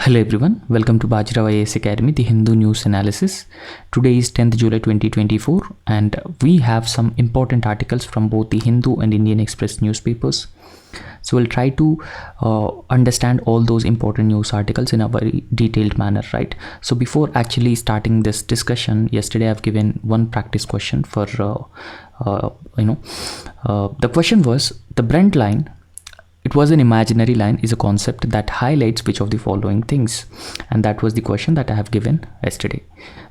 Hello everyone, welcome to Bajirao IAS Academy, the Hindu news analysis. Today is 10th July 2024 and we have some important articles from both the Hindu and Indian Express newspapers. So we'll try to understand all those important news articles in a very detailed manner, right? So before actually starting this discussion, yesterday I've given one practice question for, the question was the Brent line. It was an imaginary line is a concept that highlights which of the following things, and that was the question that I have given yesterday,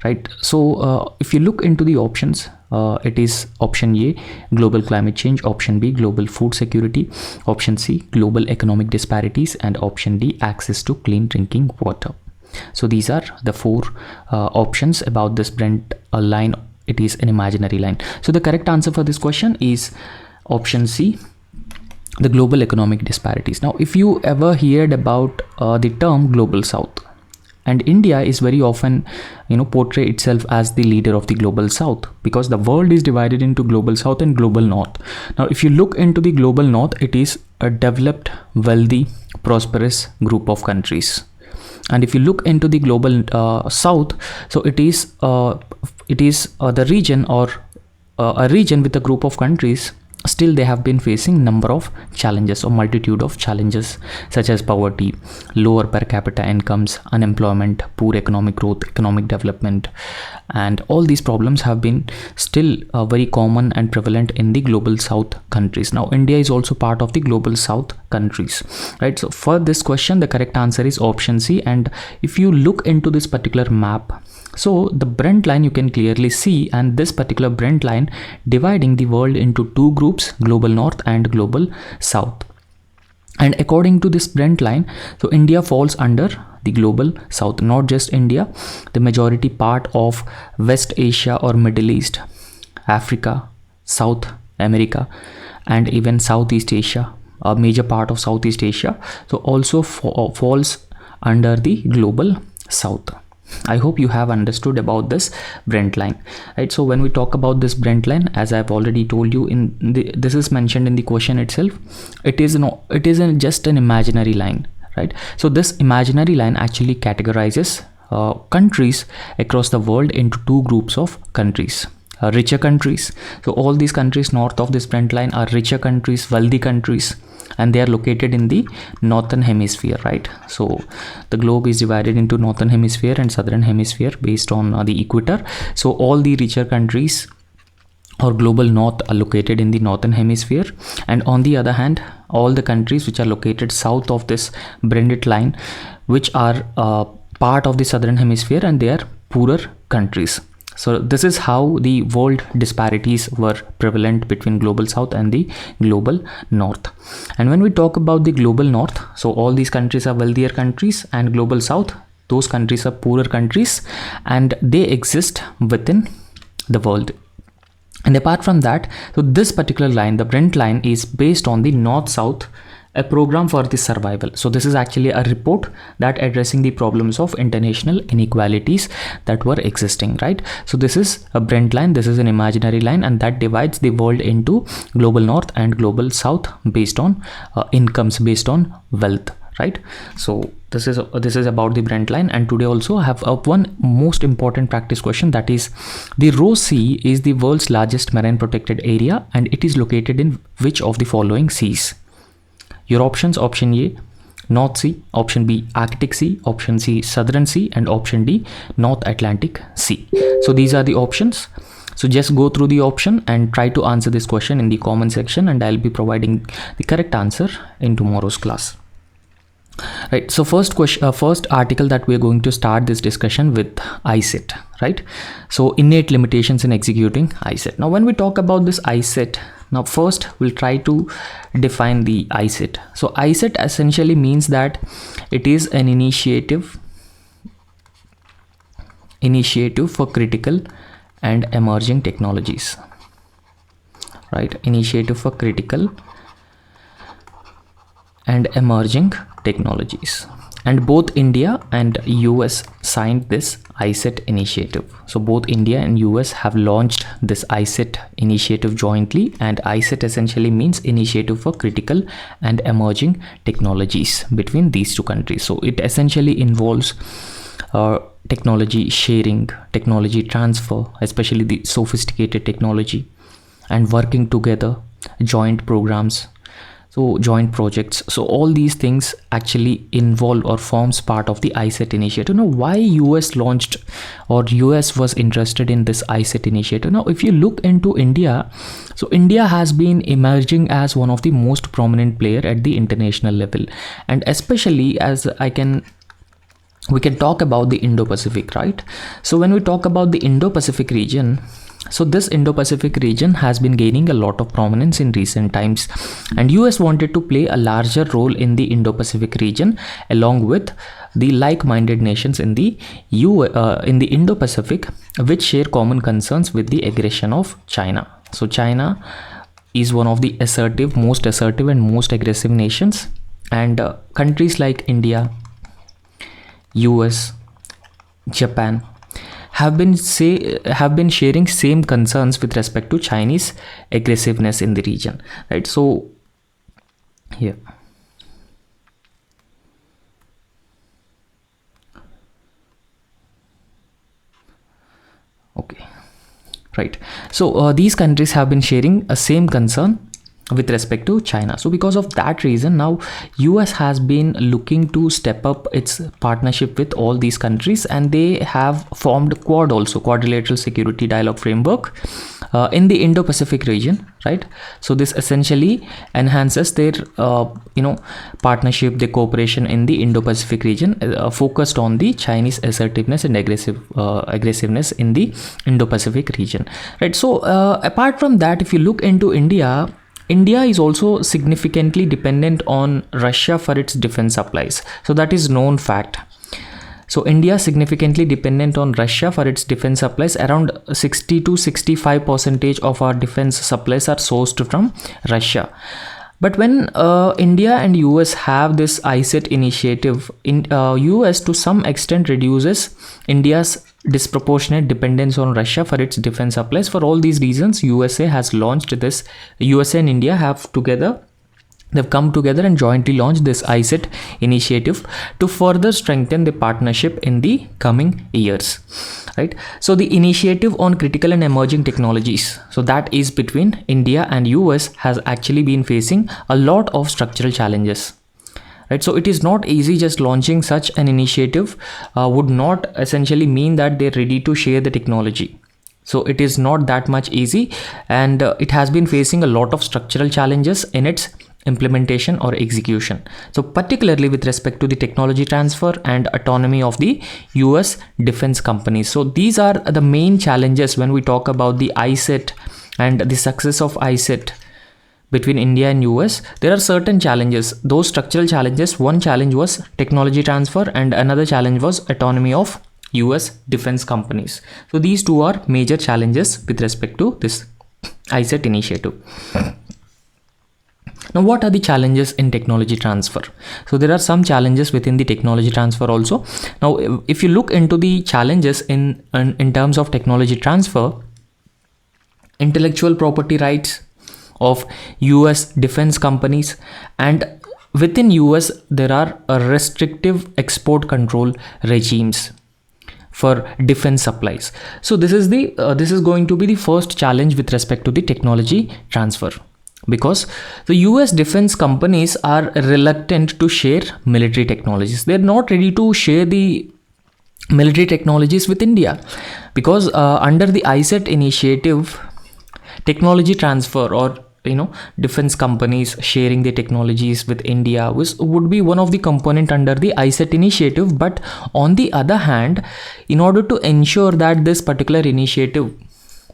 right? So if you look into the options, it is option A, global climate change, option B, global food security, option C, global economic disparities, and option D, access to clean drinking water. So these are the four options about this Brent line. It is an imaginary line. So the correct answer for this question is option C, the global economic disparities. Now, if you ever heard about the term global south, and India is very often portray itself as the leader of the global south, because the world is divided into global south and global north. Now, if you look into the global north, it is a developed, wealthy, prosperous group of countries. And if you look into the global south, so it is the region, or a region with a group of countries. Still, they have been facing number of challenges or multitude of challenges such as poverty, lower per capita incomes, unemployment, poor economic growth, economic development, and all these problems have been still very common and prevalent in the global south countries. Now, India is also part of the global south countries, right? So for this question, the correct answer is option C. And if you look into this particular map, so the Brent line you can clearly see, and this particular Brent line dividing the world into two groups, global north and global south. And according to this Brent line, so India falls under the global south. Not just India, the majority part of West Asia or Middle East, Africa, South America, and even Southeast Asia, a major part of Southeast Asia, so also falls under the global south. I hope you have understood about this Brent line, right? So when we talk about this Brent line, as I've already told you, this is mentioned in the question itself. It is just an imaginary line, right? So this imaginary line actually categorizes countries across the world into two groups of countries. Richer countries. So all these countries north of this Brent line are richer countries, wealthy countries, and they are located in the northern hemisphere, right? So the globe is divided into northern hemisphere and southern hemisphere based on the equator. So all the richer countries or global north are located in the northern hemisphere, and on the other hand, all the countries which are located south of this Brent line, which are part of the southern hemisphere, and they are poorer countries. So this is how the world disparities were prevalent between global south and the global north. And when we talk about the global north, so all these countries are wealthier countries, and global south, those countries are poorer countries, and they exist within the world. And apart from that, so this particular line, the Brent line, is based on the north-south, a program for the survival. So this is actually a report that addressing the problems of international inequalities that were existing, right? So this is a Brent line, this is an imaginary line, and that divides the world into global north and global south based on incomes, based on wealth, right? So this is about the Brent line. And today also I have one most important practice question, that is the Ross Sea is the world's largest marine protected area, and it is located in which of the following seas? Your options: option A, North Sea, option B, Arctic Sea, option C, Southern Sea, and option D, North Atlantic Sea. So these are the options. So just go through the option and try to answer this question in the comment section, and I'll be providing the correct answer in tomorrow's class. Right, so first article that we're going to start this discussion with, ISET, right? So innate limitations in executing ISET. Now when we talk about this ISET, now first we'll try to define the ISET. So ISET essentially means that it is an initiative for critical and emerging technologies, right? Initiative for critical and emerging technologies. And both India and US signed this ISET initiative. So both India and US have launched this ISET initiative jointly, and ISET essentially means Initiative for Critical and Emerging Technologies between these two countries. So it essentially involves technology sharing, technology transfer, especially the sophisticated technology, and working together, joint programs, so joint projects. So all these things actually involve or forms part of the ISET initiative. Now, why US launched or US was interested in this ISET initiative? Now, if you look into India, so India has been emerging as one of the most prominent player at the international level, and especially as we can talk about the Indo-Pacific, right? So when we talk about the Indo-Pacific region, so this Indo-Pacific region has been gaining a lot of prominence in recent times, and US wanted to play a larger role in the Indo-Pacific region along with the like-minded nations in the Indo-Pacific, which share common concerns with the aggression of China. So China is one of the most assertive and most aggressive nations, and countries like India, US, Japan have been sharing same concerns with respect to Chinese aggressiveness in the region, right? So here, okay, right. So these countries have been sharing a same concern with respect to China. So because of that reason, now US has been looking to step up its partnership with all these countries, and they have formed quadrilateral security dialogue framework in the Indo-Pacific region, right? So this essentially enhances their partnership, their cooperation in the Indo-Pacific region, focused on the Chinese assertiveness and aggressiveness in the Indo-Pacific region, right? So apart from that, if you look into India is also significantly dependent on Russia for its defense supplies. So that is known fact. So India is significantly dependent on Russia for its defense supplies. Around 60 to 65% of our defense supplies are sourced from Russia. But when India and US have this ISET initiative, US to some extent reduces India's disproportionate dependence on Russia for its defense supplies. For all these reasons, USA has launched this. USA and India they've come together and jointly launched this ISET initiative to further strengthen the partnership in the coming years, right? So the initiative on critical and emerging technologies, so that is between India and US, has actually been facing a lot of structural challenges, right? So it is not easy. Just launching such an initiative would not essentially mean that they're ready to share the technology. So it is not that much easy, and it has been facing a lot of structural challenges in its implementation or execution. So particularly with respect to the technology transfer and autonomy of the US defense companies. So these are the main challenges when we talk about the ISET and the success of ISET between India and US. There are certain challenges, those structural challenges. One challenge was technology transfer and another challenge was autonomy of US defense companies. So these two are major challenges with respect to this ISET initiative. Now, what are the challenges in technology transfer? So there are some challenges within the technology transfer also. Now, if you look into the challenges in terms of technology transfer, intellectual property rights of US defense companies, and within US there are restrictive export control regimes for defense supplies. So this is going to be the first challenge with respect to the technology transfer, because the US defense companies are reluctant to share military technologies. They're not ready to share the military technologies with India, because under the ISET initiative, technology transfer or defense companies sharing the technologies with India would be one of the component under the ISET initiative. But on the other hand, in order to ensure that this particular initiative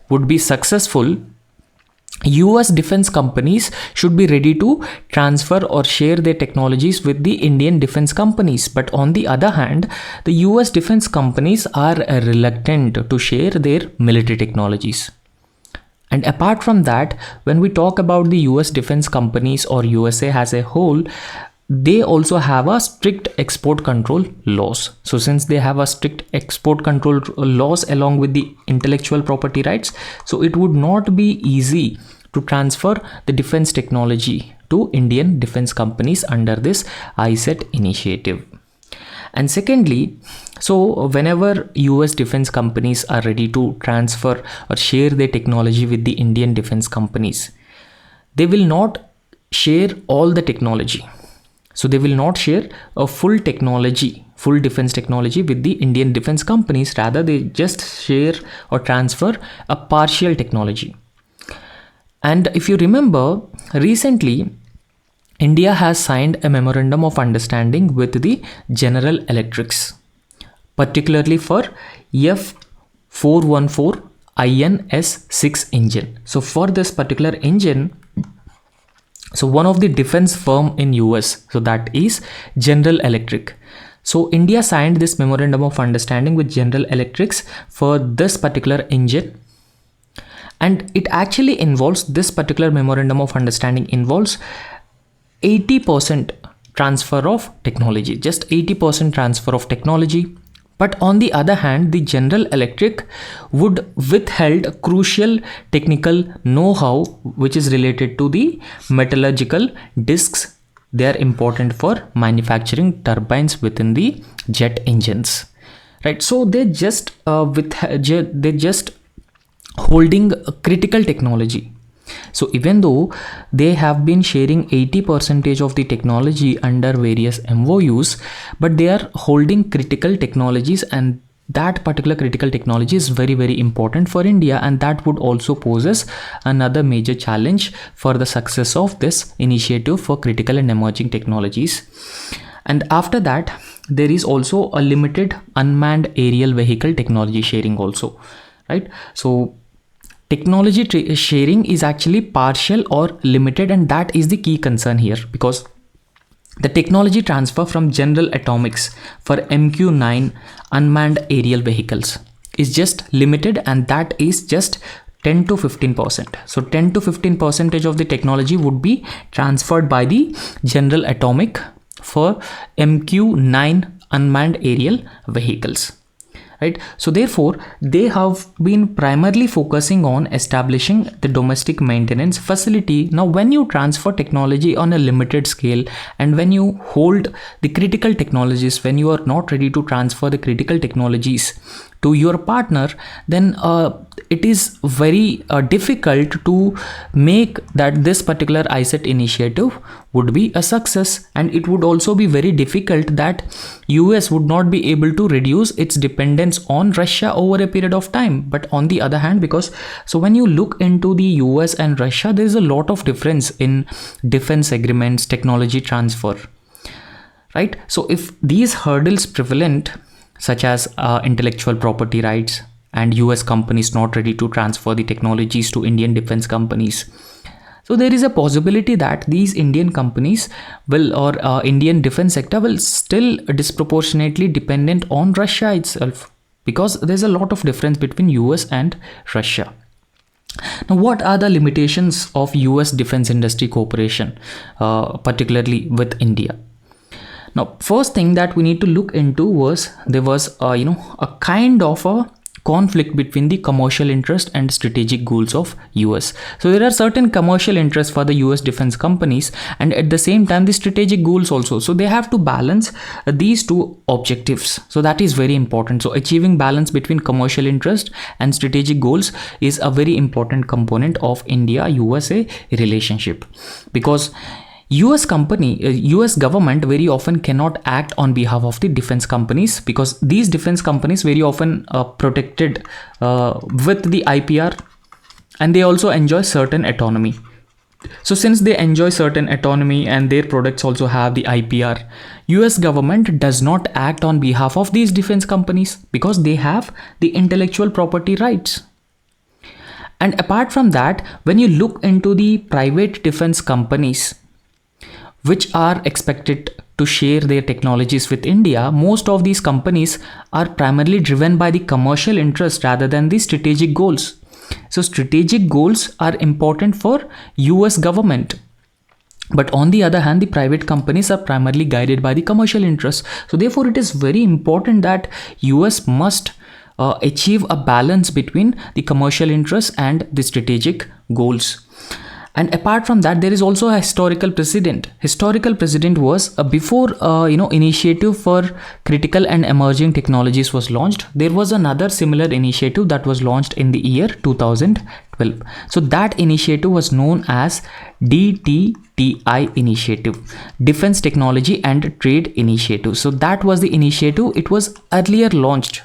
would be successful, US defense companies should be ready to transfer or share their technologies with the Indian defense companies. But on the other hand, the US defense companies are reluctant to share their military technologies. And apart from that, when we talk about the US defense companies or USA as a whole, they also have a strict export control laws. So since they have a strict export control laws along with the intellectual property rights, so it would not be easy to transfer the defense technology to Indian defense companies under this ISET initiative. And secondly, so whenever US defense companies are ready to transfer or share their technology with the Indian defense companies, they will not share all the technology. So they will not share a full technology, full defense technology with the Indian defense companies. Rather, they just share or transfer a partial technology. And if you remember, recently, India has signed a memorandum of understanding with the General Electrics, particularly for F414 INS6 engine. So for this particular engine, so one of the defense firm in US, so that is General Electric. So India signed this memorandum of understanding with General Electrics for this particular engine. And it actually involves, this particular memorandum of understanding involves 80% transfer of technology, just 80% transfer of technology. But on the other hand, the General Electric would withheld crucial technical know-how which is related to the metallurgical discs. They are important for manufacturing turbines within the jet engines, right? So they just holding critical technology. So even though they have been sharing 80% of the technology under various MOUs, but they are holding critical technologies, and that particular critical technology is very, very important for India, and that would also poses another major challenge for the success of this initiative for critical and emerging technologies. And after that, there is also a limited unmanned aerial vehicle technology sharing also, right? So technology sharing is actually partial or limited, and that is the key concern here, because the technology transfer from General Atomics for MQ-9 unmanned aerial vehicles is just limited, and that is just 10 to 15%. So 10 to 15% of the technology would be transferred by the General Atomic for MQ-9 unmanned aerial vehicles. Right. So therefore, they have been primarily focusing on establishing the domestic maintenance facility. Now, when you transfer technology on a limited scale, and when you hold the critical technologies, when you are not ready to transfer the critical technologies to your partner, then it is very difficult to make that this particular ISET initiative would be a success, and it would also be very difficult that US would not be able to reduce its dependence on Russia over a period of time. But on the other hand, because so when you look into the US and Russia, there is a lot of difference in defense agreements, technology transfer, right? So if these hurdles prevalent, such as intellectual property rights and US companies not ready to transfer the technologies to Indian defense companies, so there is a possibility that these Indian companies will, or Indian defense sector will still disproportionately dependent on Russia itself, because there's a lot of difference between US and Russia. Now, what are the limitations of US defense industry cooperation, particularly with India? Now, first thing that we need to look into was there was a kind of a conflict between the commercial interest and strategic goals of US. So there are certain commercial interests for the US defense companies, and at the same time the strategic goals also. So they have to balance these two objectives. So that is very important. So achieving balance between commercial interest and strategic goals is a very important component of India-USA relationship, because US government very often cannot act on behalf of the defense companies, because these defense companies very often protected with the IPR, and they also enjoy certain autonomy. So since they enjoy certain autonomy and their products also have the IPR, US government does not act on behalf of these defense companies because they have the intellectual property rights. And apart from that, when you look into the private defense companies which are expected to share their technologies with India, most of these companies are primarily driven by the commercial interest rather than the strategic goals. So strategic goals are important for US government. But on the other hand, the private companies are primarily guided by the commercial interests. So therefore, it is very important that US must achieve a balance between the commercial interests and the strategic goals. And apart from that, there is also a historical precedent. Historical precedent was before initiative for critical and emerging technologies was launched. There was another similar initiative that was launched in the year 2012. So that initiative was known as DTTI initiative, Defense Technology and Trade Initiative. So that was the initiative. It was earlier launched.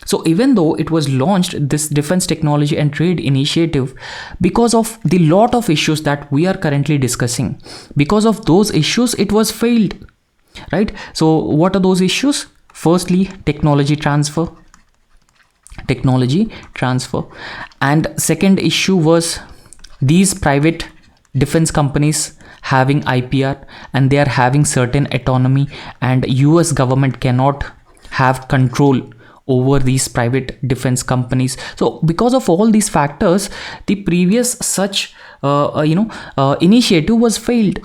So even though it was launched, this Defense Technology and Trade Initiative, because of the lot of issues that we are currently discussing, because of those issues, it was failed, right? So what are those issues? Firstly, technology transfer. And second issue was these private defense companies having IPR, and they are having certain autonomy, and US government cannot have control over these private defense companies. So because of all these factors, the previous such initiative was failed,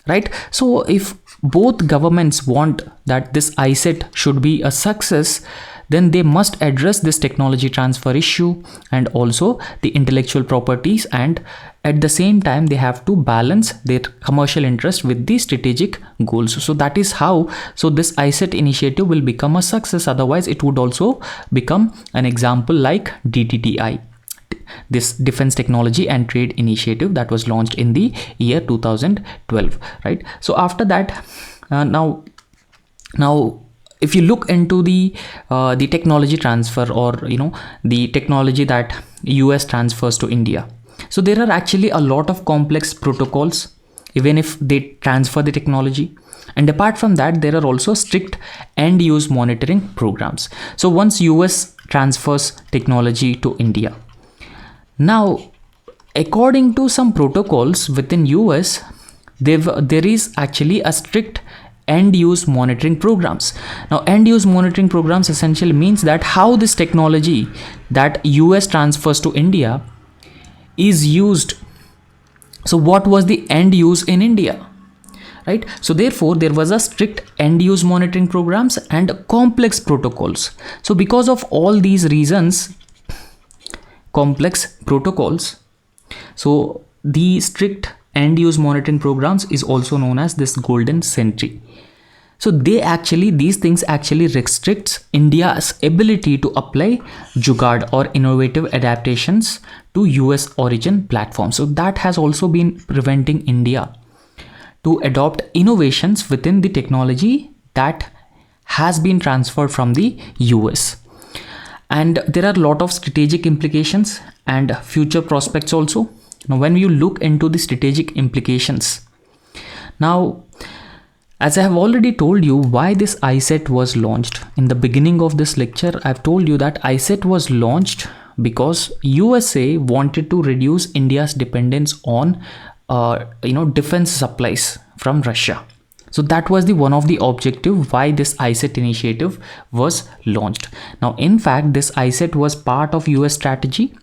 right? So if both governments want that this ISET should be a success, then they must address this technology transfer issue and also the intellectual properties, and at the same time they have to balance their commercial interest with the strategic goals. So that is how this ISET initiative will become a success. Otherwise it would also become an example like DTTI, this Defense Technology and Trade Initiative that was launched in the year 2012, right? So after that, now if you look into the technology transfer, or the technology that US transfers to India, so there are actually a lot of complex protocols even if they transfer the technology. And apart from that, there are also strict end use monitoring programs. So once US transfers technology to India, now according to some protocols within US, there is actually a strict end use monitoring programs. Now end use monitoring programs essentially means that how this technology that US transfers to India is used. So what was the end use in India, right? So therefore there was a strict end use monitoring programs and complex protocols. So because of all these reasons, complex protocols, so the strict end use monitoring programs is also known as this golden century. So these things actually restricts India's ability to apply jugaad or innovative adaptations to US origin platforms. So that has also been preventing India to adopt innovations within the technology that has been transferred from the US. And there are a lot of strategic implications and future prospects also. Now when you look into the strategic implications, now as I have already told you why this ISET was launched in the beginning of this lecture, I've told you that ISET was launched because USA wanted to reduce India's dependence on defense supplies from Russia. So that was one of the objective why this ISET initiative was launched. Now in fact, this ISET was part of US strategy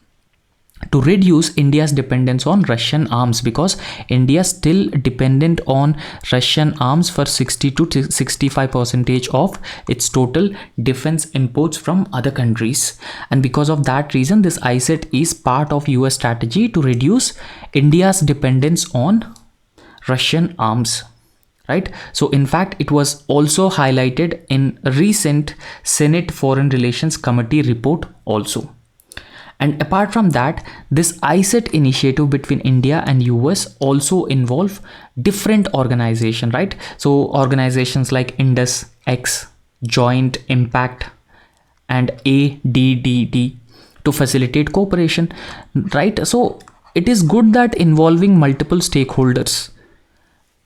to reduce India's dependence on Russian arms, because India is still dependent on Russian arms for 60 to 65% of its total defense imports from other countries. And because of that reason, this ISET is part of US strategy to reduce India's dependence on Russian arms, right? So in fact, it was also highlighted in a recent Senate Foreign Relations Committee report also. And apart from that, this ISET initiative between India and US also involve different organizations, right? So organizations like Indus X, Joint Impact, and ADDD to facilitate cooperation, right? So it is good that involving multiple stakeholders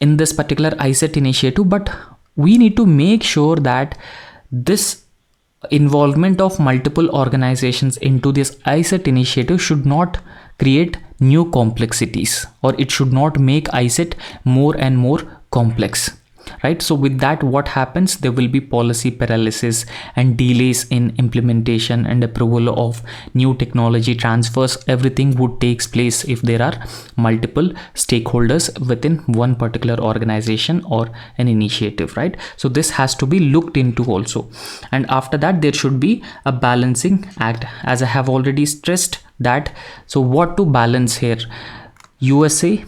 in this particular ISET initiative, but we need to make sure that this involvement of multiple organizations into this ISET initiative should not create new complexities, or it should not make ISET more and more complex, right? So with that, what happens? There will be policy paralysis and delays in implementation and approval of new technology transfers. Everything would take place if there are multiple stakeholders within one particular organization or an initiative, right? So this has to be looked into also. And after that, there should be a balancing act, as I have already stressed that. So what to balance here? USA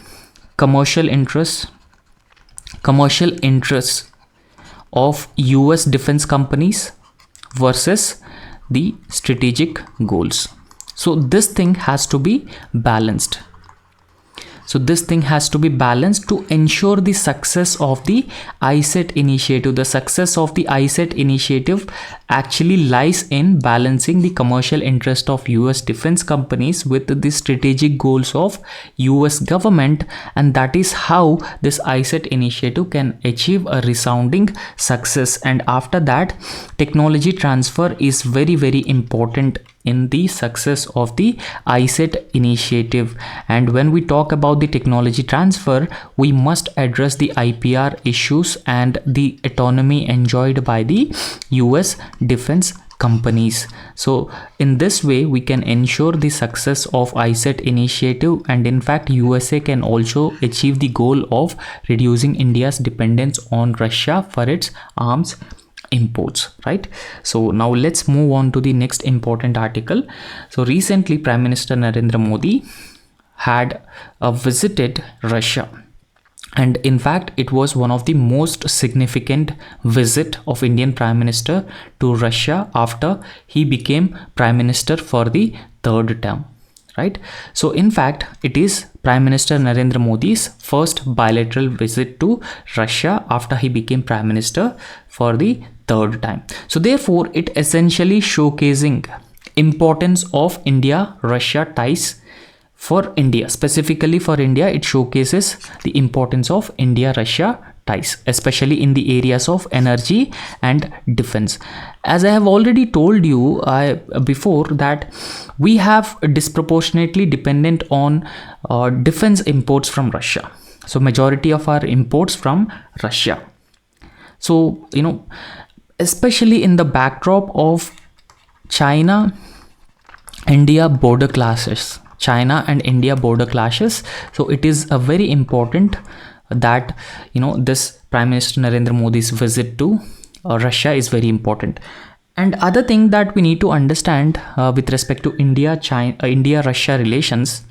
commercial interests of US defense companies versus the strategic goals. So this thing has to be balanced. So this thing has to be balanced to ensure the success of the ISET initiative. The success of the ISET initiative actually lies in balancing the commercial interest of US defense companies with the strategic goals of US government, and that is how this ISET initiative can achieve a resounding success. And after that, technology transfer is very, very important in the success of the ISET initiative. And when we talk about the technology transfer, we must address the IPR issues and the autonomy enjoyed by the US defense companies. So in this way, we can ensure the success of ISET initiative, and in fact USA can also achieve the goal of reducing India's dependence on Russia for its arms imports, right? So now let's move on to the next important article. So recently Prime Minister Narendra Modi had visited Russia, and in fact it was one of the most significant visit of Indian Prime Minister to Russia after he became Prime Minister for the third term, right? So in fact it is Prime Minister Narendra Modi's first bilateral visit to Russia after he became Prime Minister for the third time. So therefore it essentially showcasing importance of India-Russia ties for India. Specifically for India, it showcases the importance of India-Russia ties, especially in the areas of energy and defense. As I have already told you before, that we have disproportionately dependent on defense imports from Russia. So majority of our imports from Russia. So, you know, especially in the backdrop of China-India border clashes. China and India border clashes. So it is a very important that, you know, this Prime Minister Narendra Modi's visit to Russia is very important. And other thing that we need to understand with respect to India-Russia relations,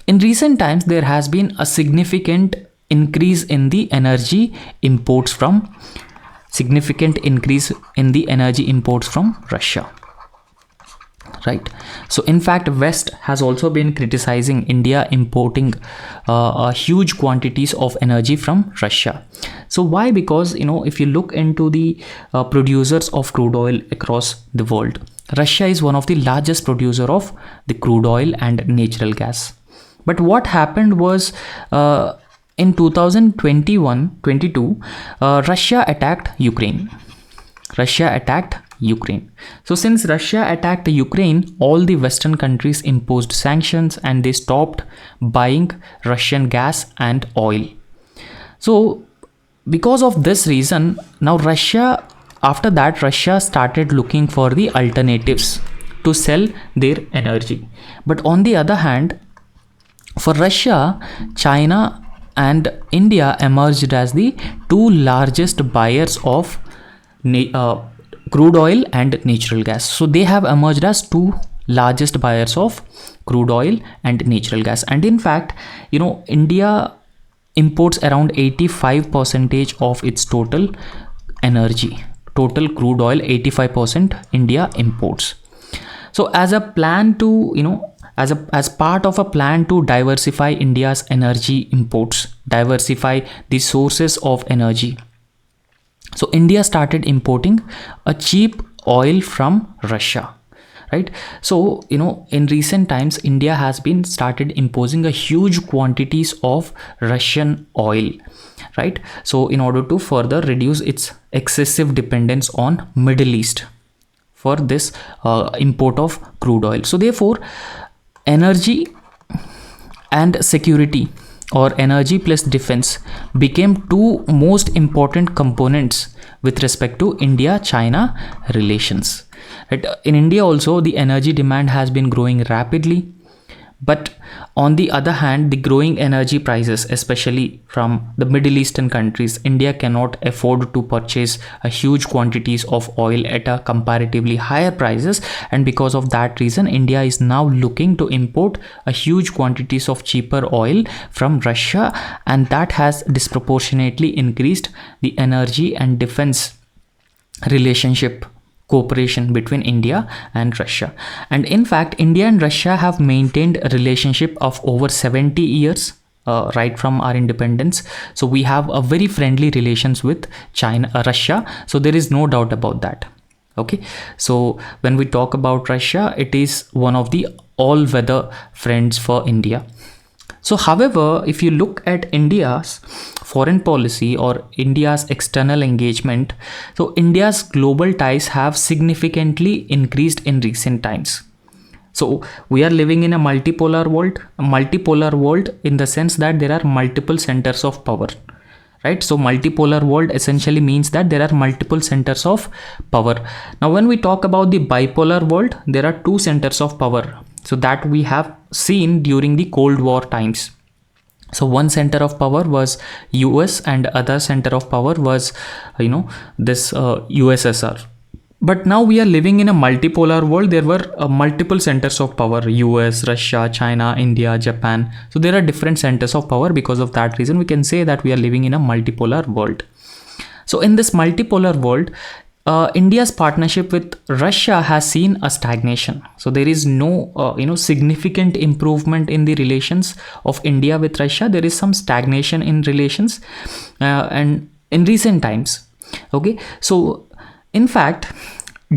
in recent times there has been a significant increase in the energy imports from Russia, right? So in fact West has also been criticizing India importing huge quantities of energy from Russia. So why? Because, you know, if you look into the producers of crude oil across the world, Russia is one of the largest producer of the crude oil and natural gas. But what happened was in 2021-22, Russia attacked Ukraine. So since Russia attacked Ukraine, all the Western countries imposed sanctions and they stopped buying Russian gas and oil. So because of this reason, now Russia started looking for the alternatives to sell their energy. But on the other hand, for Russia, China and India emerged as the two largest buyers of crude oil and natural gas. So they have emerged as two largest buyers of crude oil and natural gas. And in fact, you know, India imports around 85% of its total energy, total crude oil, 85% India imports. So as a plan to, you know, as part of a plan to diversify India's energy imports, diversify the sources of energy, so India started importing a cheap oil from Russia, right? So, you know, in recent times, India has been started imposing a huge quantities of Russian oil, right? So in order to further reduce its excessive dependence on Middle East for this import of crude oil. So therefore, energy and security or energy plus defense became two most important components with respect to India-China relations. Right? In India also, the energy demand has been growing rapidly, but on the other hand, the growing energy prices, especially from the Middle Eastern countries, India cannot afford to purchase a huge quantities of oil at a comparatively higher prices, and because of that reason, India is now looking to import a huge quantities of cheaper oil from Russia, and that has disproportionately increased the energy and defense relationship cooperation between India and Russia. And in fact, India and Russia have maintained a relationship of over 70 years, right from our independence. So we have a very friendly relations with Russia. So there is no doubt about that. Okay. So when we talk about Russia, it is one of the all-weather friends for India. So however, if you look at India's foreign policy or India's external engagement, so India's global ties have significantly increased in recent times. So we are living in a multipolar world in the sense that there are multiple centers of power, right? So multipolar world essentially means that there are multiple centers of power. Now when we talk about the bipolar world, there are two centers of power. So that we have seen during the Cold War times. So one center of power was US and other center of power was, this USSR. But now we are living in a multipolar world. There were multiple centers of power: US, Russia, China, India, Japan. So there are different centers of power. Because of that reason, we can say that we are living in a multipolar world. So in this multipolar world, India's partnership with Russia has seen a stagnation. So there is no, significant improvement in the relations of India with Russia. There is some stagnation in relations, and in recent times. Okay, so in fact,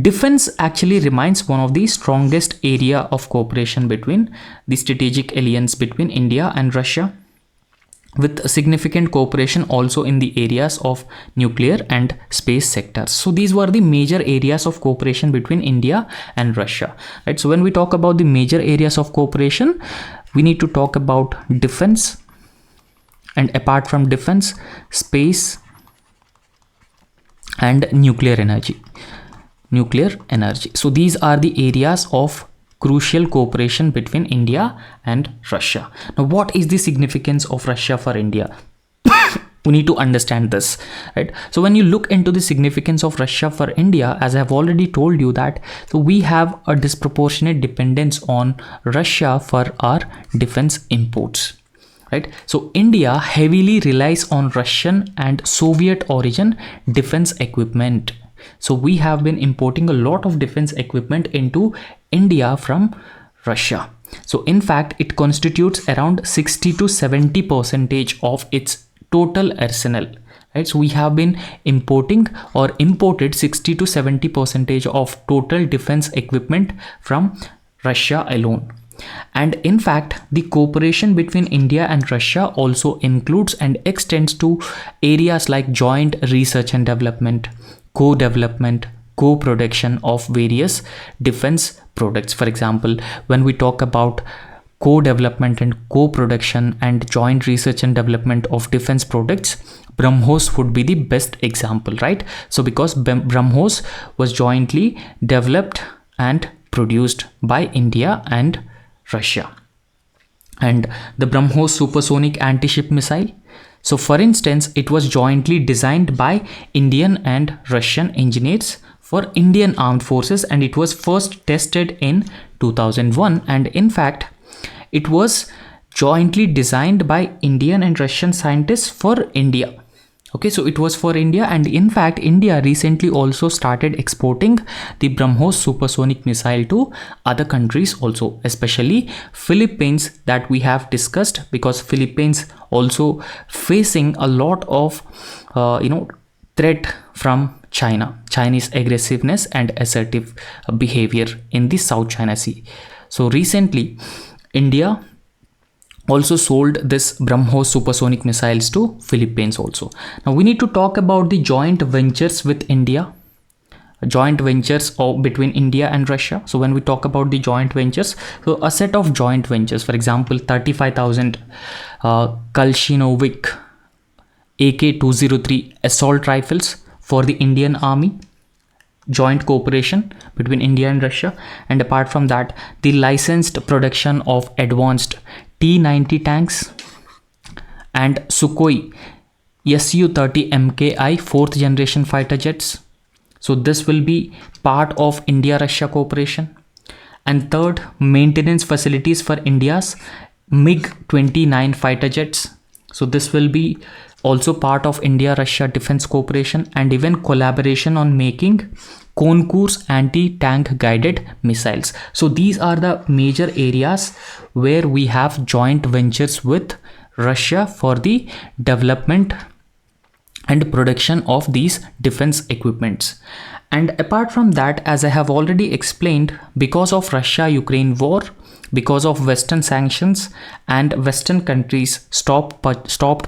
defense actually remains one of the strongest area of cooperation between the strategic alliance between India and Russia, with significant cooperation also in the areas of nuclear and space sectors. So these were the major areas of cooperation between India and Russia, right? So when we talk about the major areas of cooperation, we need to talk about defense, and apart from defense, space and nuclear energy. So these are the areas of crucial cooperation between India and Russia. Now, what is the significance of Russia for India? We need to understand this, right? So when you look into the significance of Russia for India, as I have already told you that, so we have a disproportionate dependence on Russia for our defense imports, right? So India heavily relies on Russian and Soviet origin defense equipment. So we have been importing a lot of defense equipment into India from Russia. So in fact, it constitutes around 60 to 70% of its total arsenal, right? So we have been imported 60 to 70% of total defense equipment from Russia alone. And in fact, the cooperation between India and Russia also includes and extends to areas like joint research and development, co-development, co-production of various defense products. For example, when we talk about co-development and co-production and joint research and development of defense products, BrahMos would be the best example, right? So because BrahMos was jointly developed and produced by India and Russia. And the BrahMos supersonic anti-ship missile, so for instance, it was jointly designed by Indian and Russian engineers for Indian armed forces, and it was first tested in 2001. And in fact, it was jointly designed by Indian and Russian scientists for India. Okay, so it was for India, and in fact, India recently also started exporting the BrahMos supersonic missile to other countries also, especially Philippines, that we have discussed, because Philippines also facing a lot of threat from Chinese aggressiveness and assertive behavior in the South China Sea. So recently, India also sold this BrahMos supersonic missiles to Philippines also. Now we need to talk about the joint ventures with India, joint ventures between India and Russia. So when we talk about the joint ventures, so a set of joint ventures, for example, 35,000 Kalashnikov AK-203 assault rifles for the Indian Army, joint cooperation between India and Russia. And apart from that, the licensed production of advanced T-90 tanks and Sukhoi Su-30 MKI 4th generation fighter jets. So this will be part of India-Russia cooperation. And third, maintenance facilities for India's MiG-29 fighter jets. So this will be also part of India-Russia defense cooperation, and even collaboration on making Konkur's anti-tank guided missiles. So these are the major areas where we have joint ventures with Russia for the development and production of these defense equipments. And apart from that, as I have already explained, because of Russia-Ukraine war, because of Western sanctions and Western countries stopped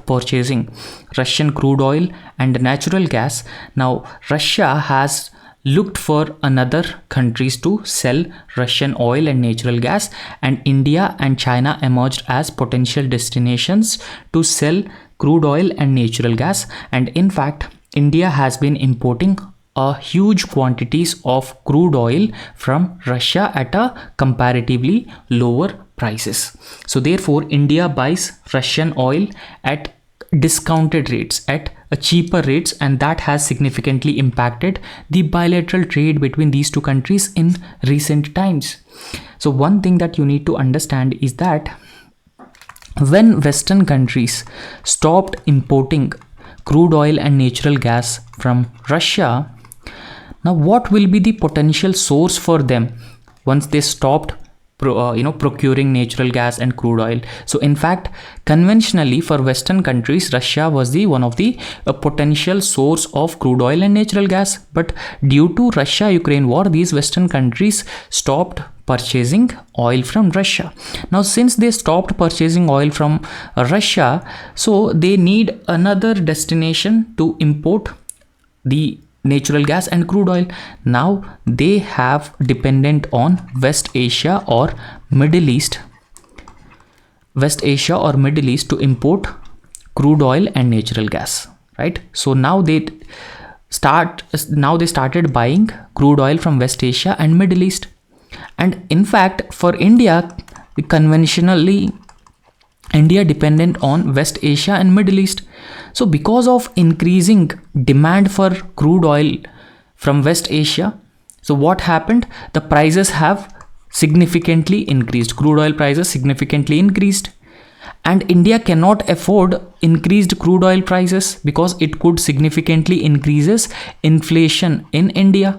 purchasing Russian crude oil and natural gas, now Russia has looked for another countries to sell Russian oil and natural gas, and India and China emerged as potential destinations to sell crude oil and natural gas. And in fact, India has been importing a huge quantities of crude oil from Russia at a comparatively lower prices. So therefore, India buys Russian oil at discounted rates, at a cheaper rates, and that has significantly impacted the bilateral trade between these two countries in recent times. So one thing that you need to understand is that when Western countries stopped importing crude oil and natural gas from Russia, now what will be the potential source for them once they stopped procuring natural gas and crude oil? So in fact, conventionally for Western countries, Russia was the one of the potential source of crude oil and natural gas. But due to Russia-Ukraine war, these Western countries stopped purchasing oil from Russia. Now since they stopped purchasing oil from Russia, so they need another destination to import the natural gas and crude oil. Now they have dependent on West Asia or Middle East to import crude oil and natural gas, right? So now they started buying crude oil from West Asia and Middle East. And in fact, for India, conventionally India dependent on West Asia and Middle East. So because of increasing demand for crude oil from West Asia, so what happened? The prices have significantly increased. Crude oil prices significantly increased. And India cannot afford increased crude oil prices because it could significantly increases inflation in India.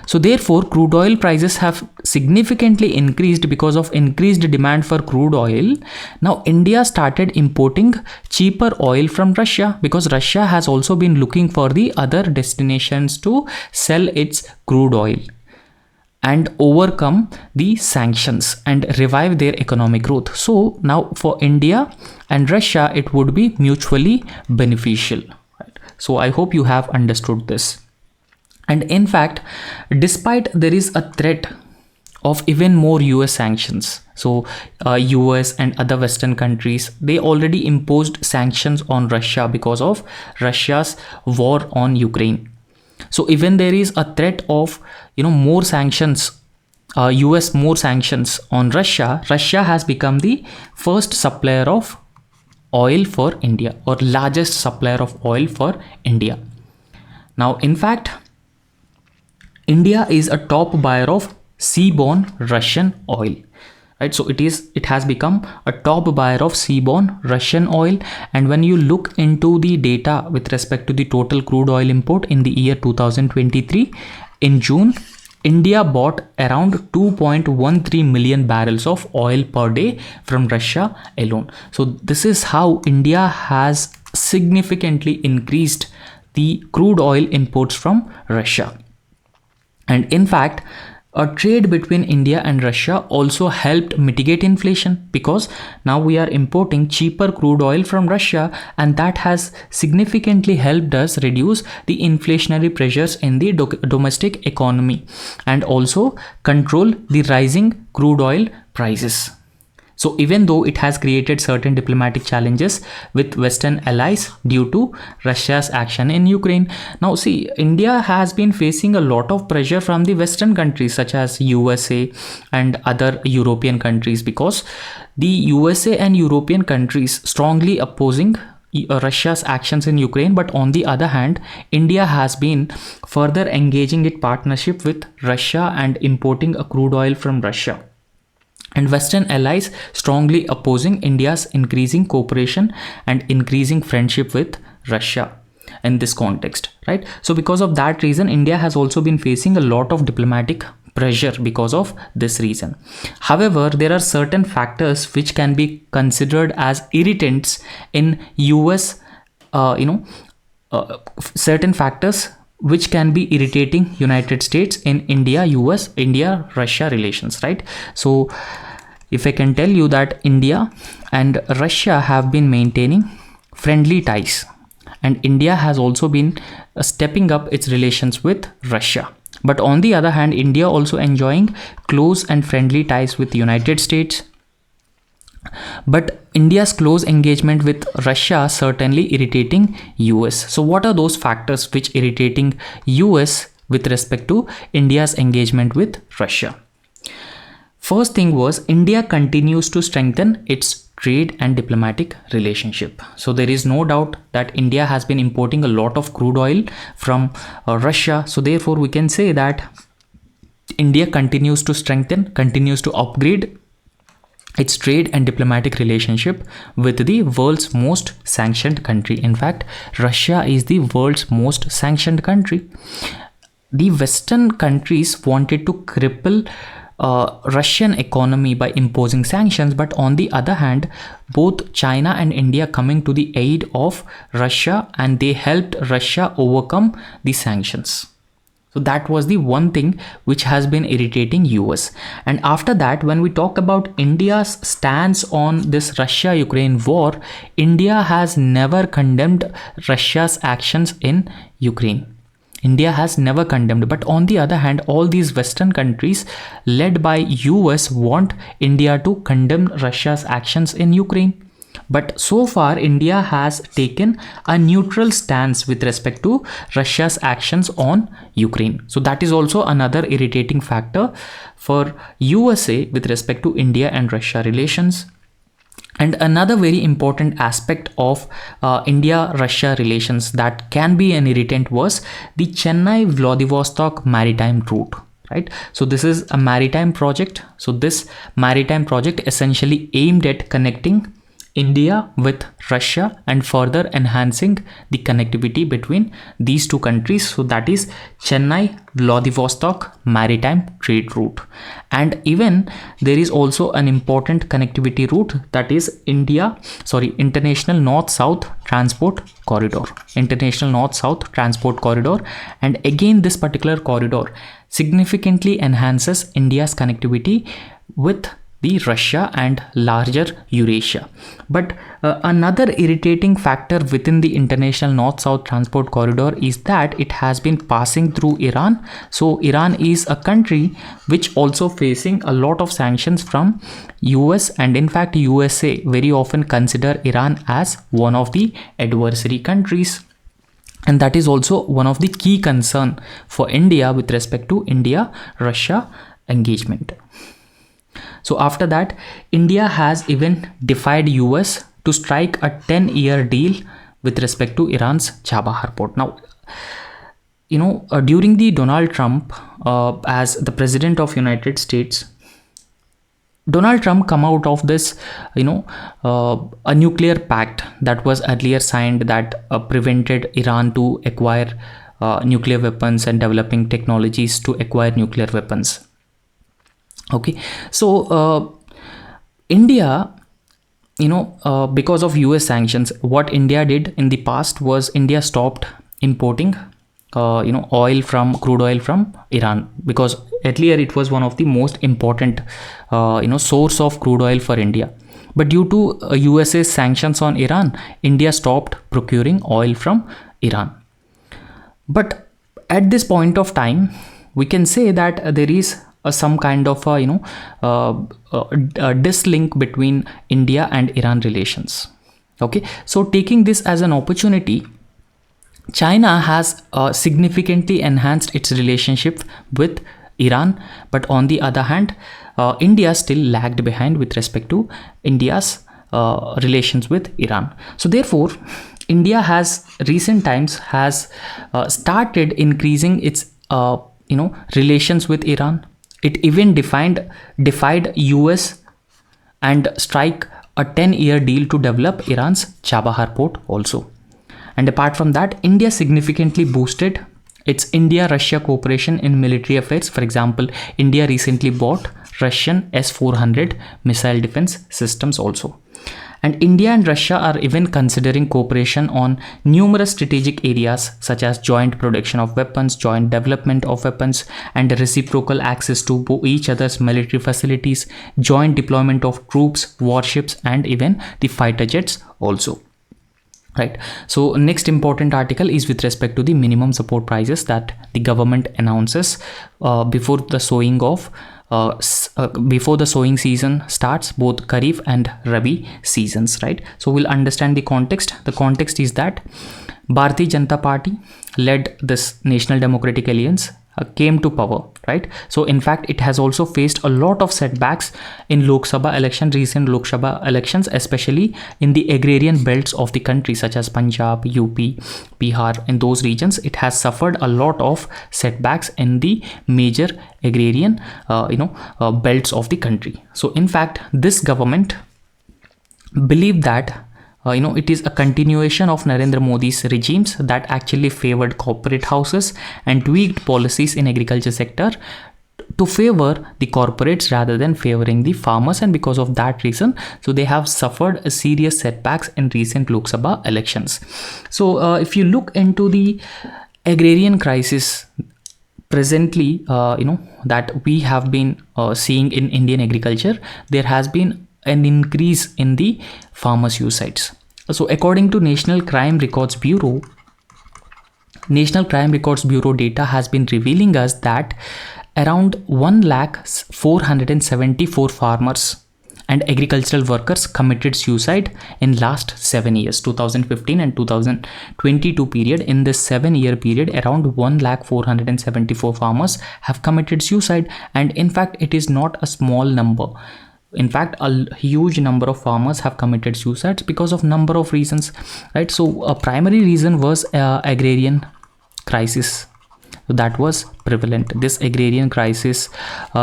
So therefore, crude oil prices have significantly increased because of increased demand for crude oil. Now India started importing cheaper oil from Russia because Russia has also been looking for the other destinations to sell its crude oil and overcome the sanctions and revive their economic growth. So now for India and Russia, it would be mutually beneficial. Right? So I hope you have understood this. And in fact, despite there is a threat of even more US sanctions, so US and other Western countries, they already imposed sanctions on Russia because of Russia's war on Ukraine. So even there is a threat of more sanctions, US more sanctions on Russia, Russia has become the first supplier of oil for India, or largest supplier of oil for India. Now in fact, India is a top buyer of seaborne Russian oil, right? So it has become a top buyer of seaborne Russian oil. And when you look into the data with respect to the total crude oil import in the year 2023, in June, India bought around 2.13 million barrels of oil per day from Russia alone. So this is how India has significantly increased the crude oil imports from Russia. And in fact, a trade between India and Russia also helped mitigate inflation because now we are importing cheaper crude oil from Russia, and that has significantly helped us reduce the inflationary pressures in the domestic economy and also control the rising crude oil prices. So even though it has created certain diplomatic challenges with Western allies due to Russia's action in Ukraine. Now see, India has been facing a lot of pressure from the Western countries such as USA and other European countries, because the USA and European countries strongly opposing Russia's actions in Ukraine, but on the other hand, India has been further engaging in partnership with Russia and importing a crude oil from Russia. And Western allies strongly opposing India's increasing cooperation and increasing friendship with Russia in this context, right? So because of that reason, India has also been facing a lot of diplomatic pressure because of this reason. However, there are certain factors which can be considered as irritants in US, certain factors which can be irritating United States in India-Russia relations, right? So if I can tell you that India and Russia have been maintaining friendly ties, and India has also been stepping up its relations with Russia. But on the other hand, India also enjoying close and friendly ties with the United States. But India's close engagement with Russia certainly irritating US. So what are those factors which irritating US with respect to India's engagement with Russia? First thing was, India continues to strengthen its trade and diplomatic relationship. So there is no doubt that India has been importing a lot of crude oil from Russia. So therefore we can say that India continues to strengthen, continues to upgrade its trade and diplomatic relationship with the world's most sanctioned country. In fact, Russia is the world's most sanctioned country. The Western countries wanted to cripple Russian economy by imposing sanctions, but on the other hand, both China and India coming to the aid of Russia, and they helped Russia overcome the sanctions. So that was the one thing which has been irritating US. And after that, when we talk about India's stance on this Russia-Ukraine war, India has never condemned Russia's actions in Ukraine. India has never condemned, but on the other hand, all these Western countries led by US want India to condemn Russia's actions in Ukraine. But so far, India has taken a neutral stance with respect to Russia's actions on Ukraine. So that is also another irritating factor for USA with respect to India and Russia relations. And another very important aspect of India-Russia relations that can be an irritant was the Chennai-Vladivostok maritime route, right? So this is a maritime project. So this maritime project essentially aimed at connecting India with Russia and further enhancing the connectivity between these two countries. So that is Chennai-Vladivostok maritime trade route. And even there is also an important connectivity route, that is International North-South Transport Corridor. International North-South Transport Corridor. And again, this particular corridor significantly enhances India's connectivity with the Russia and larger Eurasia. But another irritating factor within the International North-South Transport Corridor is that it has been passing through Iran. So Iran is a country which also facing a lot of sanctions from US, and in fact USA very often consider Iran as one of the adversary countries. And that is also one of the key concern for India with respect to India-Russia engagement. So after that, India has even defied US to strike a 10-year deal with respect to Iran's Chabahar port. Now, during the Donald Trump as the president of United States, Donald Trump come out of this, a nuclear pact that was earlier signed that prevented Iran to acquire nuclear weapons and developing technologies to acquire nuclear weapons. Okay, so India, because of US sanctions, what India did in the past was India stopped importing, crude oil from Iran, because earlier it was one of the most important, source of crude oil for India. But due to USA's sanctions on Iran, India stopped procuring oil from Iran. But at this point of time, we can say that there is some kind of a dislink between India and Iran relations. Okay, so taking this as an opportunity, China has significantly enhanced its relationship with Iran, but on the other hand, India still lagged behind with respect to India's relations with Iran. So therefore, India has recent times has started increasing its relations with Iran. It even defied US and strike a 10-year deal to develop Iran's Chabahar port also. And apart from that, India significantly boosted its India-Russia cooperation in military affairs. For example, India recently bought Russian S-400 missile defense systems also. And India and Russia are even considering cooperation on numerous strategic areas such as joint production of weapons, joint development of weapons, and reciprocal access to each other's military facilities, joint deployment of troops, warships, and even the fighter jets also. Right. So next important article is with respect to the minimum support prices that the government announces before the sowing season starts, both Kharif and Rabi seasons. Right. So we'll understand the context. The context is that Bharatiya Janata Party led this National Democratic Alliance came to power, right? So in fact, it has also faced a lot of setbacks in recent Lok Sabha elections, especially in the agrarian belts of the country, such as Punjab, UP, Bihar. In those regions, it has suffered a lot of setbacks in the major agrarian, belts of the country. So in fact, this government believed that it is a continuation of Narendra Modi's regimes that actually favored corporate houses and tweaked policies in agriculture sector to favor the corporates rather than favoring the farmers, and because of that reason, so they have suffered a serious setbacks in recent Lok Sabha elections. So if you look into the agrarian crisis presently, that we have been seeing in Indian agriculture, there has been an increase in the farmer suicides. So according to National Crime Records Bureau data has been revealing us that around 1,474 farmers and agricultural workers committed suicide in last 7 years, 2015 and 2022 period. In this 7-year period, around 1,474 farmers have committed suicide, and in fact, it is not a small number. In fact, a huge number of farmers have committed suicides because of number of reasons, right? So a primary reason was agrarian crisis that was prevalent. This agrarian crisis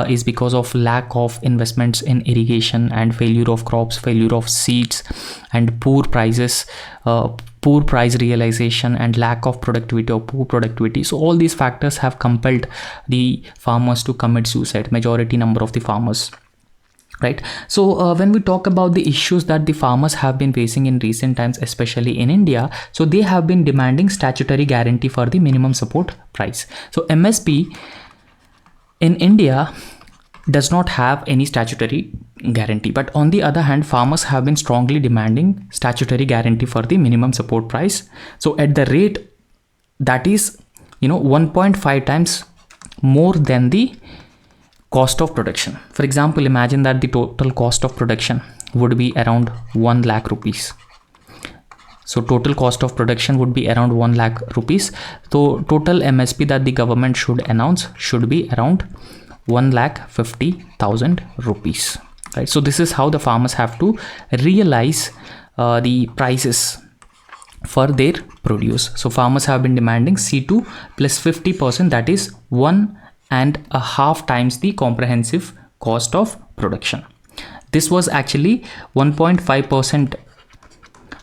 is because of lack of investments in irrigation and failure of crops, failure of seeds, and poor price realization, and lack of productivity or poor productivity. So all these factors have compelled the farmers to commit suicide, majority number of the farmers. Right. So when we talk about the issues that the farmers have been facing in recent times, especially in India, so they have been demanding statutory guarantee for the minimum support price. So MSP in India does not have any statutory guarantee, but on the other hand, farmers have been strongly demanding statutory guarantee for the minimum support price. So at the rate that is 1.5 times more than the cost of production. For example, imagine that the total cost of production would be around 1 lakh rupees. So total cost of production would be around 1 lakh rupees. So total MSP that the government should announce should be around 1,50,000 rupees. Right. So this is how the farmers have to realize the prices for their produce. So farmers have been demanding C2 plus 50%, that is 1.5 times the comprehensive cost of production. This was actually 1.5%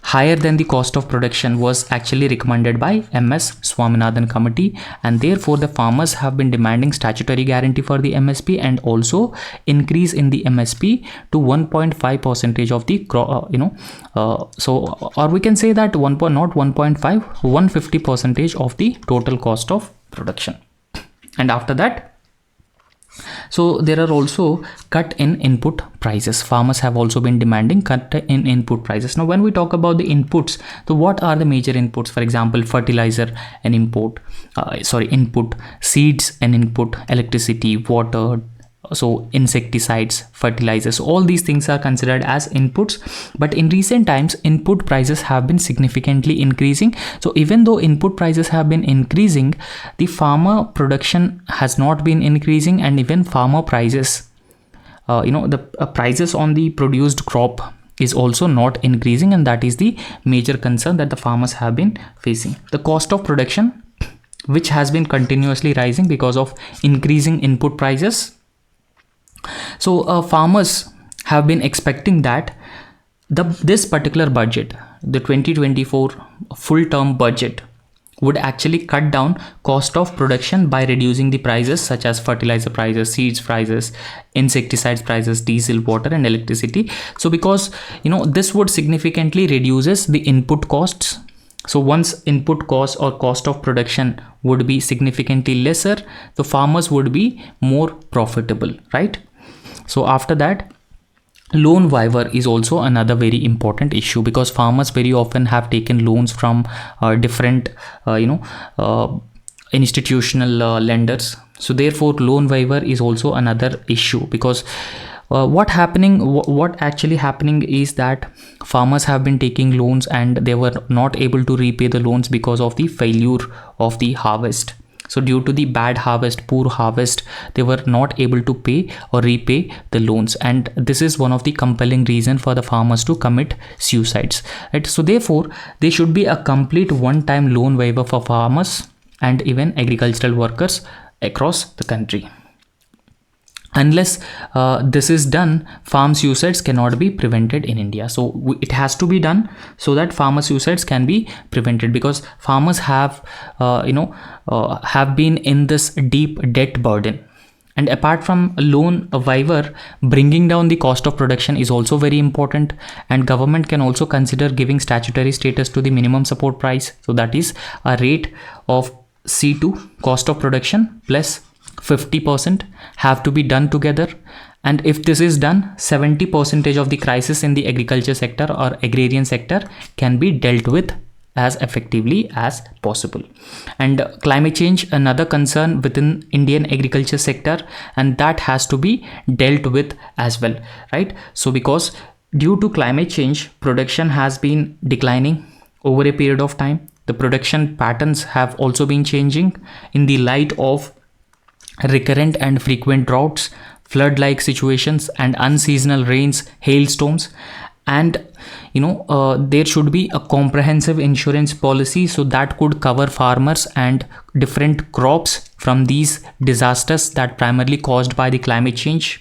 higher than the cost of production was actually recommended by MS Swaminathan committee, and therefore the farmers have been demanding statutory guarantee for the MSP and also increase in the MSP to 1.5% of the or we can say that 150% of the total cost of production. And after that, so there are also cut in input prices. Farmers have also been demanding cut in input prices. Now when we talk about the inputs, so what are the major inputs? For example, fertilizer and input, seeds and input, electricity, water, So insecticides, fertilizers, all these things are considered as inputs. But in recent times, input prices have been significantly increasing. So even though input prices have been increasing, the farmer production has not been increasing, and even farmer prices, the prices on the produced crop is also not increasing, and that is the major concern that the farmers have been facing. The cost of production, which has been continuously rising because of increasing input prices. So farmers have been expecting that this particular budget, the 2024 full term budget, would actually cut down cost of production by reducing the prices such as fertilizer prices, seeds prices, insecticides prices, diesel, water and electricity. So because this would significantly reduces the input costs. So once input cost or cost of production would be significantly lesser, the farmers would be more profitable, right? So after that, loan waiver is also another very important issue, because farmers very often have taken loans from different institutional lenders. So therefore loan waiver is also another issue, because what actually happening is that farmers have been taking loans and they were not able to repay the loans because of the failure of the harvest. So due to the bad harvest, poor harvest, they were not able to pay or repay the loans, and this is one of the compelling reason for the farmers to commit suicides, right? So therefore there should be a complete one-time loan waiver for farmers and even agricultural workers across the country. Unless this is done, farm suicides cannot be prevented in India. So it has to be done so that farmer suicides can be prevented, because farmers have been in this deep debt burden. And apart from loan waiver, bringing down the cost of production is also very important, and government can also consider giving statutory status to the minimum support price. So that is a rate of C2, cost of production, plus 50% have to be done together. And if this is done, 70% of the crisis in the agriculture sector or agrarian sector can be dealt with as effectively as possible. And climate change, another concern within Indian agriculture sector, and that has to be dealt with as well, right? So because due to climate change, production has been declining over a period of time. The production patterns have also been changing in the light of recurrent and frequent droughts, flood-like situations and unseasonal rains, hailstorms. And there should be a comprehensive insurance policy so that could cover farmers and different crops from these disasters that primarily caused by the climate change,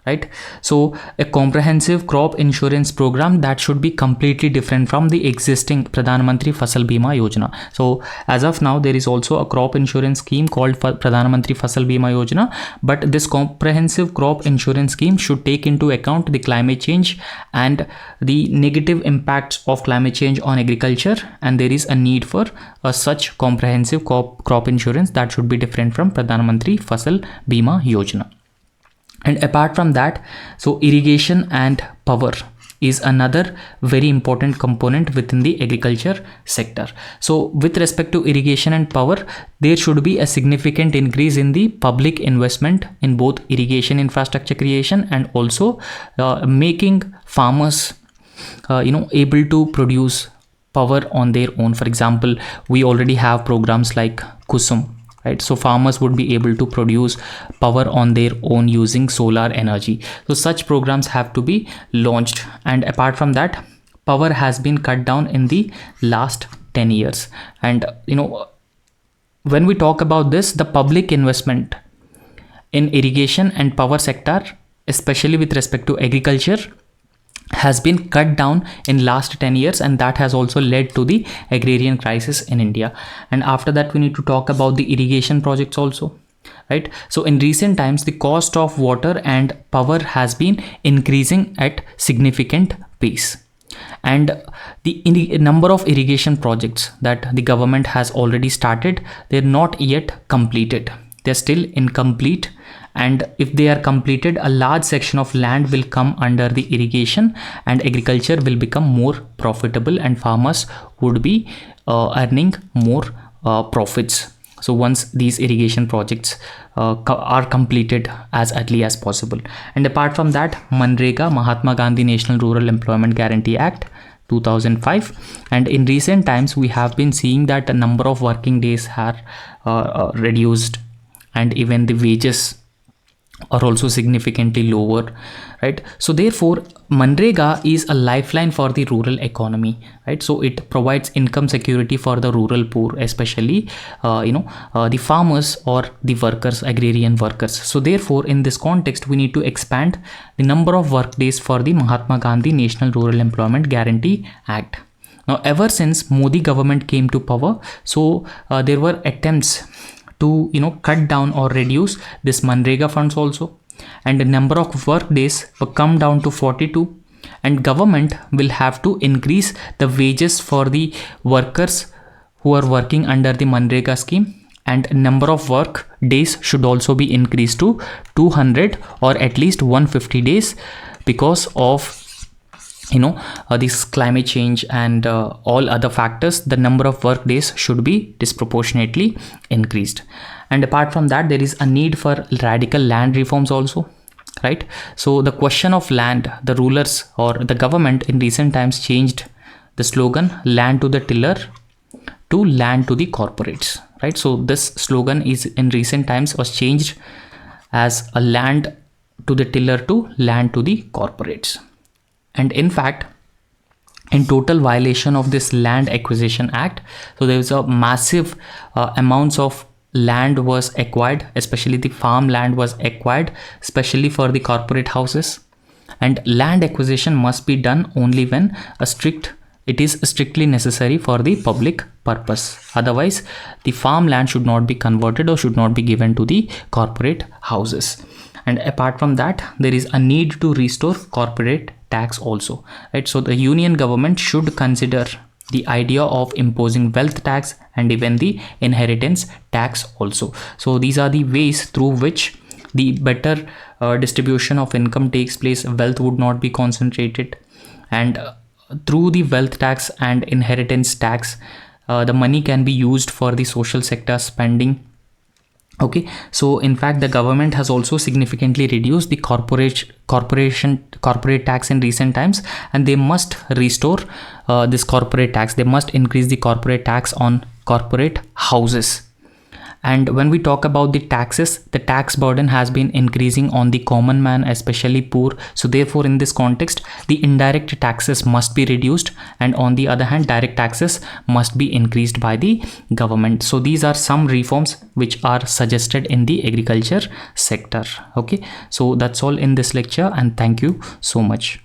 right? So a comprehensive crop insurance program that should be completely different from the existing Pradhan Mantri Fasal Bima Yojana. So as of now, there is also a crop insurance scheme called Pradhan Mantri Fasal Bima Yojana, but this comprehensive crop insurance scheme should take into account the climate change and the negative impacts of climate change on agriculture, and there is a need for such comprehensive crop insurance that should be different from Pradhan Mantri Fasal Bima Yojana. And apart from that, so irrigation and power is another very important component within the agriculture sector. So with respect to irrigation and power, there should be a significant increase in the public investment in both irrigation infrastructure creation and also making farmers able to produce power on their own. For example, we already have programs like Kusum, right? So farmers would be able to produce power on their own using solar energy. So such programs have to be launched. And apart from that, power has been cut down in the last 10 years. And when we talk about this, the public investment in irrigation and power sector, especially with respect to agriculture, has been cut down in last 10 years, and that has also led to the agrarian crisis in India. And after that, we need to talk about the irrigation projects also, right? So in recent times, the cost of water and power has been increasing at significant pace, and the number of irrigation projects that the government has already started, they're not yet completed. They're still incomplete, and if they are completed, a large section of land will come under the irrigation and agriculture will become more profitable, and farmers would be earning more profits So once these irrigation projects are completed as early as possible. And apart from that, Manrega, Mahatma Gandhi National Rural Employment Guarantee Act 2005, and in recent times we have been seeing that the number of working days are reduced, and even the wages are also significantly lower, right? So therefore Manrega is a lifeline for the rural economy, right? So it provides income security for the rural poor, especially the farmers or the workers, agrarian workers. So therefore in this context we need to expand the number of work days for the Mahatma Gandhi National Rural Employment Guarantee Act. Now ever since Modi government came to power, so there were attempts to cut down or reduce this Manrega funds also, and the number of work days will come down to 42, and government will have to increase the wages for the workers who are working under the Manrega scheme, and number of work days should also be increased to 200 or at least 150 days because of this climate change and all other factors. The number of work days should be disproportionately increased. And apart from that, there is a need for radical land reforms also, right? So the question of land, the rulers or the government in recent times changed the slogan land to the tiller to land to the corporates, right? So this slogan is in recent times was changed as a land to the tiller to land to the corporates. And in fact, in total violation of this Land Acquisition Act, so there was a massive amounts of land was acquired, especially the farmland was acquired, especially for the corporate houses. And land acquisition must be done only when it is strictly necessary for the public purpose. Otherwise, the farmland should not be converted or should not be given to the corporate houses. And apart from that, there is a need to restore corporate tax also, right? So the union government should consider the idea of imposing wealth tax and even the inheritance tax also. So these are the ways through which the better distribution of income takes place. Wealth would not be concentrated, and through the wealth tax and inheritance tax, the money can be used for the social sector spending. Okay, so in fact the government has also significantly reduced the corporate tax in recent times, and they must restore this corporate tax. They must increase the corporate tax on corporate houses. And when we talk about the taxes, the tax burden has been increasing on the common man, especially poor. So therefore in this context, the indirect taxes must be reduced, and on the other hand, direct taxes must be increased by the government. So these are some reforms which are suggested in the agriculture sector. Okay, so that's all in this lecture, and thank you so much.